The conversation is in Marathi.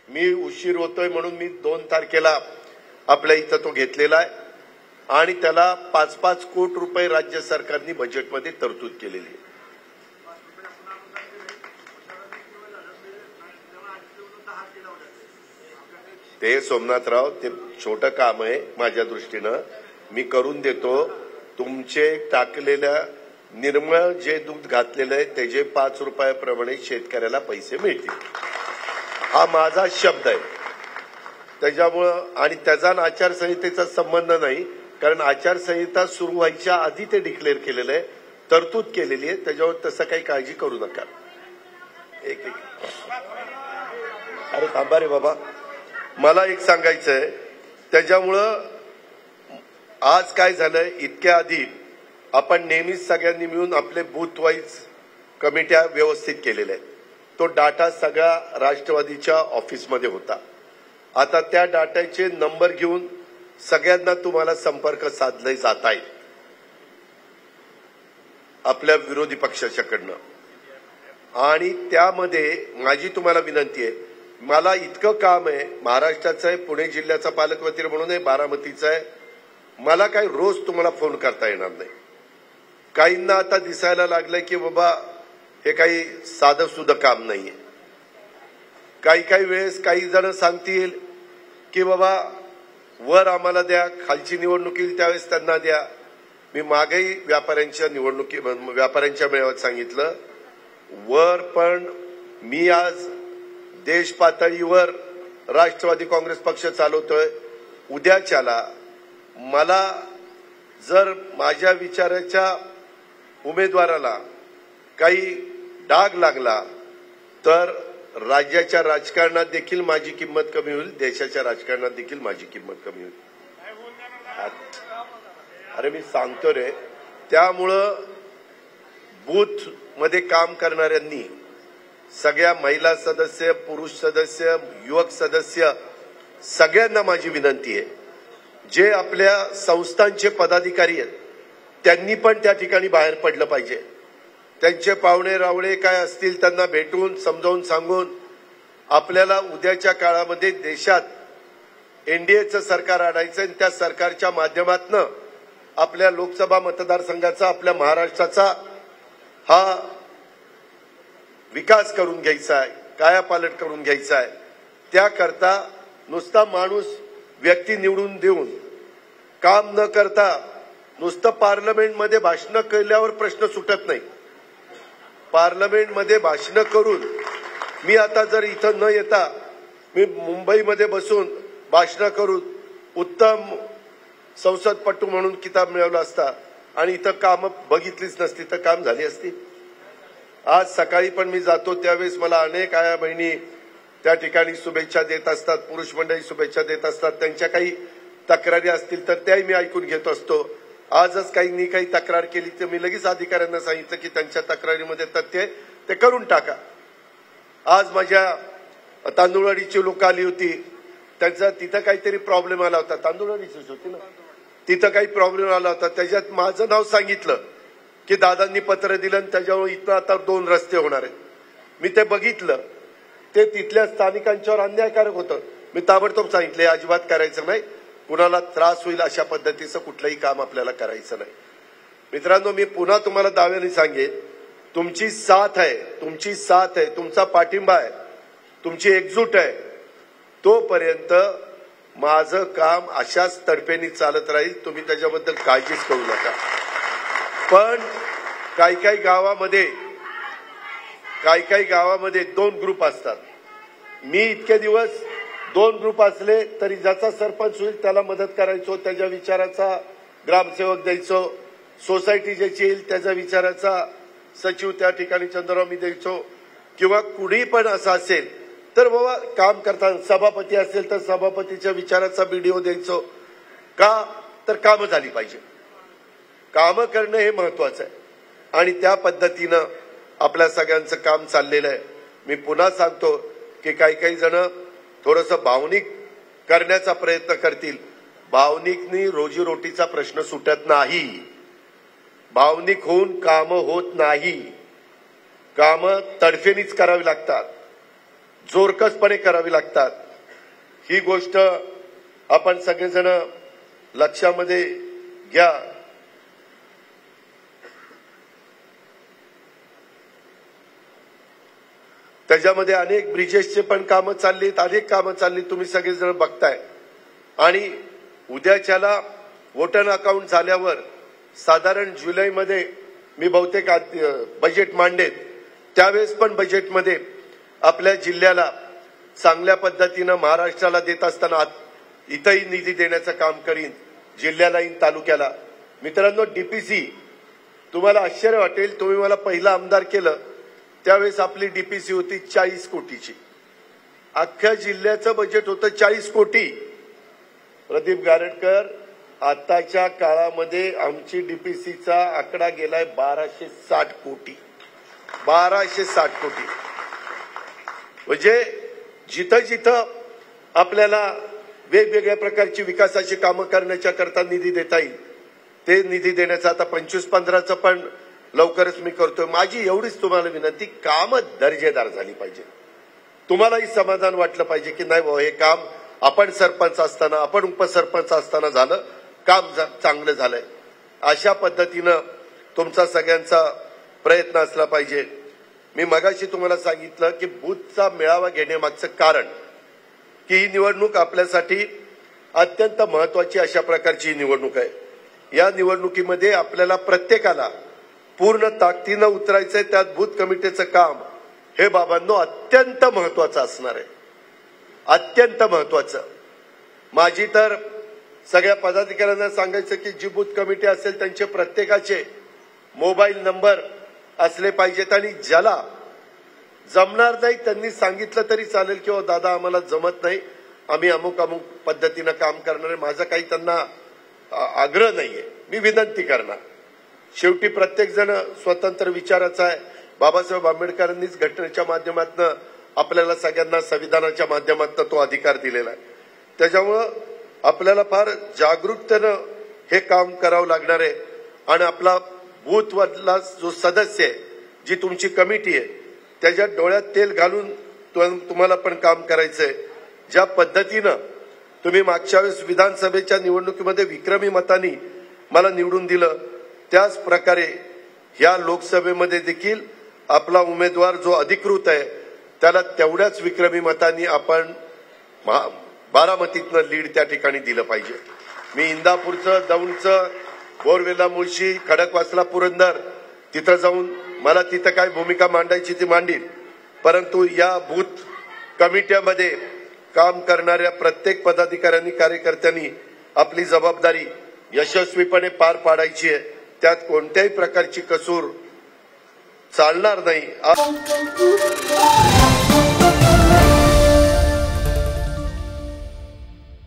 मी उशीर होतोय म्हणून मी 2 तारखेला आपल्या इथं तो घेतलेला आहे आणि त्याला 5-5 कोटी रुपये राज्य सरकारने बजेटमध्ये तरतूद केलेली आहे. ते सोमनाथराव ते छोटं काम आहे माझ्या दृष्टीनं, मी करून देतो. तुमचे टाकलेल्या निर्मळ जे दूध घातलेलं आहे त्याचे 5 रुपयाप्रमाणे शेतकऱ्याला पैसे मिळतील, हा माझा शब्द आहे. त्याच्यामुळं आणि त्याचा आचारसंहितेचा संबंध नाही, कारण आचारसंहिता सुरू व्हायच्या आधी ते डिक्लेअर केलेलं आहे, तरतूद केलेली आहे. त्याच्यावर तसं काही काळजी करू नका. एक अरे थांबा रे बाबा, मला एक सांगायचं आहे. त्याच्यामुळं आज काय झालंय, इतक्या आधी आपण नेहमीच सगळ्यांनी मिळून आपले बूथ वाईज कमिट्या व्यवस्थित केलेल्या आहेत. तो डाटा सगळा राष्ट्रवादीच्या ऑफिसमध्ये होता. आता त्या डाटाचे नंबर घेऊन सगळ्यांना तुम्हाला संपर्क साधले जात आहेत आपल्या विरोधी पक्षाच्याकडनं. आणि त्यामध्ये माझी तुम्हाला विनंती आहे, मला इतकं काम आहे, महाराष्ट्राचं आहे, पुणे जिल्ह्याचा पालकमंत्री म्हणून आहे, बारामतीचा आहे, मला काही रोज तुम्हाला फोन करता येणार नाही. काहींना आता दिसायला लागलंय की बाबा हे काही साधं सुद्धा काम नाहीये. काही वेळेस काही जण सांगतील की बाबा वर आम्हाला द्या, खालची निवडणूक येईल त्यावेळेस त्यांना द्या. मी मागेही व्यापाऱ्यांच्या मेळाव्यात सांगितलं, वर पण मी आज देश पातळीवर राष्ट्रवादी काँग्रेस पक्ष चालवतोय. उद्याच्याला मला जर माझ्या विचाराच्या उमेदवाराला काही डाग लागला तर राज्याच्या राजकारणात देखील माझी किंमत कमी होईल, देशाच्या राजकारणात देखील माझी किंमत कमी होईल. अरे मी सांगतो रे. त्यामुळं बूथ मध्ये काम करणाऱ्यांनी, सगळ्या महिला सदस्य, पुरुष सदस्य, युवक सदस्य, सगळ्यांना माझी विनंती आहे, जे आपल्या संस्थांचे पदाधिकारी आहेत त्यांनी पण त्या ठिकाणी बाहेर पडलं पाहिजे. त्यांचे पाहुणे रावळे काय असतील त्यांना भेटून समजावून सांगून आपल्याला उद्याच्या काळामध्ये देशात एनडीएचं सरकार आणायचं आणि त्या सरकारच्या माध्यमातून आपल्या लोकसभा मतदारसंघाचा, आपल्या महाराष्ट्राचा हा विकास करून घ्यायचा आहे, कायापालट करून घ्यायचा आहे. त्याकरता नुसता माणूस व्यक्ती निवडून देऊन काम न करता नुसतं पार्लमेंटमध्ये भाषणं केल्यावर प्रश्न सुटत नाही. पार्लमेंटमध्ये भाषणं करून मी आता जर इथं न येता मी मुंबईमध्ये बसून भाषणं करून उत्तम संसदपटू म्हणून किताब मिळवला असता आणि इथं काम बघितलीच नसती तर काम झाली असती. आज सकाळी पण मी जातो त्यावेळेस मला अनेक आया बहिणी त्या ठिकाणी शुभेच्छा देत असतात, पुरुष मंडळी शुभेच्छा देत असतात. त्यांच्या काही तक्रारी असतील तर त्याही मी ऐकून घेत असतो. आजच काहींनी काही तक्रार केली तर मी लगेच अधिकाऱ्यांना सांगितलं की त्यांच्या तक्रारीमध्ये तथ्य आहे ते करून टाका. आज माझ्या तांदूळवाडीची लोक आली होती, त्यांचा तिथं काहीतरी प्रॉब्लेम आला होता. तांदूळवाडीचीच होती ना, तिथं काही प्रॉब्लेम आला होता. त्याच्यात माझं नाव सांगितलं की दादांनी पत्र दिलं आणि त्याच्यावर इथं आता 2 रस्ते होणार आहेत. मी ते बघितलं, ते तिथल्या स्थानिकांच्यावर अन्यायकारक होतं. मी ताबडतोब सांगितले अजिबात करायचं नाही, कुणाला त्रास होईल अशा पद्धतीचं कुठलंही काम आपल्याला करायचं नाही. मित्रांनो, मी पुन्हा तुम्हाला दाव्याने सांगेन, तुमची साथ आहे, तुमचा पाठिंबा आहे, तुमची एकजूट आहे. तोपर्यंत माझं काम अशाच तडफेने चालत राहील. तुम्ही त्याच्याबद्दल काळजीच करू नका. पण काही गावामध्ये 2 ग्रुप असतात. मी इतके दिवस 2 ग्रुप असले तरी ज्याचा सरपंच होईल त्याला मदत करायचो, त्याच्या विचाराचा ग्रामसेवक द्यायचो, सोसायटी ज्याची येईल त्याच्या विचाराचा सचिव त्या ठिकाणी चंद्रराव मी द्यायचो, किंवा कुणी पण असं असेल तर बाबा काम करताना सभापती असेल तर सभापतीच्या विचाराचा बीडीओ द्यायचो. का तर कामं झाली पाहिजे. कामं करणं हे महत्वाचं आहे आणि त्या पद्धतीनं आपल्या सगळ्यांचं काम चाललेलं आहे. मी पुन्हा सांगतो की काही जण थोडंसं भावनिक करण्याचा प्रयत्न करतील. भावनिकनी रोजीरोटीचा प्रश्न सुटत नाही. भावनिक होऊन कामं होत नाही. कामं तडफेनीच करावी लागतात. जोरकसपणे करावी लागतात। ही गोष्ट आपण सगळेजण लक्षामध्ये घ्या। त्याच्यामध्ये अनेक ब्रिजेसचे पण कामं चाललीत, अनेक कामं चालली, तुम्ही सगळेजण बघताय। आणि उद्याच्याला वोटर अकाउंट झाल्यावर साधारण जुलैमध्ये मी बहुतेक बजेट मांडेन, त्यावेळेस पण बजेटमध्ये आपल्या जिल्ह्याला चांगल्या पद्धतीनं महाराष्ट्राला देत असताना इथंही निधी देण्याचं काम करीन, जिल्ह्यालाही तालुक्याला। मित्रांनो, डीपीसी तुम्हाला आश्चर्य वाटेल, तुम्ही मला पहिला आमदार केलं त्यावेळेस आपली डीपीसी होती 40 कोटीची। अख्ख्या जिल्ह्याचं बजेट होतं 40 कोटी। प्रदीप गारटकर, आताच्या काळामध्ये आमची डीपीसीचा आकडा गेलाय 1260 कोटी। 1260 कोटी म्हणजे जिथं जिथं आपल्याला वेगवेगळ्या प्रकारची विकासाची कामं करण्याच्या करता निधी देता येईल ते निधी देण्याचा आता 25-15चं पण लवकरच मी करतोय। माझी एवढीच तुम्हाला विनंती, कामं दर्जेदार झाली पाहिजे, तुम्हालाही समाधान वाटलं पाहिजे की नाही बाबा हे काम आपण सरपंच असताना, आपण उपसरपंच असताना झालं, काम चांगलं झालंय। अशा पद्धतीनं तुमचा सगळ्यांचा प्रयत्न असला पाहिजे। मी मगाशी तुम्हाला सांगितलं की बूथचा मेळावा घेण्यामागचं कारण की ही निवडणूक आपल्यासाठी अत्यंत महत्वाची अशा प्रकारची निवडणूक आहे। या निवडणुकीमध्ये आपल्याला प्रत्येकाला पूर्ण ताकदीनं उतरायचंय। त्यात बूथ कमिटीचं काम हे बाबांनो अत्यंत महत्वाचं असणार आहे, अत्यंत महत्वाचं। माझी तर सगळ्या पदाधिकाऱ्यांना सांगायचं की जी बूथ कमिटी असेल त्यांचे प्रत्येकाचे मोबाईल नंबर असले पाहिजेत आणि ज्याला जमणार नाही त्यांनी सांगितलं तरी चालेल की दादा आम्हाला जमत नाही, आम्ही अमुक अमुक पद्धतीनं काम करणार आहे। माझा काही त्यांना आग्रह नाहीये, मी विनंती करणार। शेवटी प्रत्येक जण स्वतंत्र विचाराचा आहे। बाबासाहेब आंबेडकरांनीच घटनेच्या माध्यमातून आपल्याला सगळ्यांना संविधानाच्या माध्यमातून तो अधिकार दिलेला आहे। त्याच्यामुळं आपल्याला फार जागरूकतेनं हे काम करावं लागणार आहे आणि आपला बूथवरला जो सदस्य आहे, जी तुमची कमिटी आहे, त्याच्या डोळ्यात तेल घालून तुम्हाला पण काम करायचंय। ज्या पद्धतीनं तुम्ही मागच्या वेळेस विधानसभेच्या निवडणुकीमध्ये विक्रमी मतांनी मला निवडून दिलं, त्याच प्रकारे या लोकसभेमध्ये देखील आपला उमेदवार जो अधिकृत आहे त्याला तेवढ्याच विक्रमी मतांनी आपण बारामतीतनं लीड त्या ठिकाणी दिलं पाहिजे। मी इंदापूरचं, दौंडचं, बोरवेला, मुळशी, खडकवासला, पुरंदर तिथं जाऊन मला तिथं काय भूमिका मांडायची ती मांडील, परंतु या बूथ कमिट्यामध्ये काम करणाऱ्या प्रत्येक पदाधिकाऱ्यांनी, कार्यकर्त्यांनी आपली जबाबदारी यशस्वीपणे पार पाडायची आहे। त्यात कोणत्याही प्रकारची कसूर चालणार नाही।